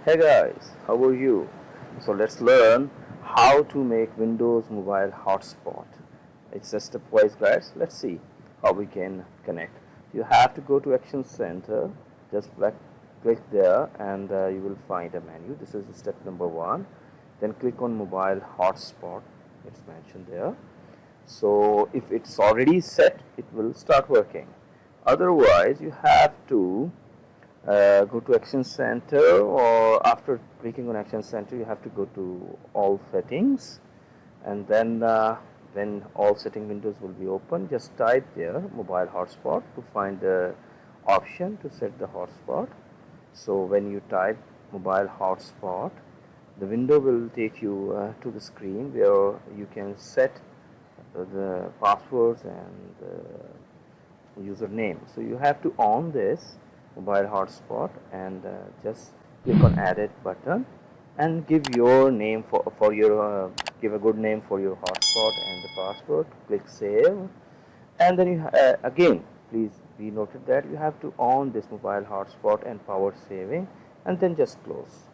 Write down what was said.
Hey guys, how are you? So let's learn how to make Windows Mobile Hotspot. It's a stepwise guys. Let's see how we can connect. You have to go to Action Center. Just click there and you will find a menu. This is step number 1. Then click on Mobile Hotspot. It's mentioned there. So if it's already set, it will start working. Otherwise, you have to go to Action Center, or after clicking on Action Center you have to go to all settings, and then when all setting windows will be open, just type there mobile hotspot to find the option to set the hotspot. So when you type mobile hotspot, the window will take you to the screen where you can set the passwords and username. So you have to on this mobile hotspot and just click on add it button and give your name for your give a good name for your hotspot and the password. Click save, and then you again please be noted that you have to on this mobile hotspot and power saving, and then just close.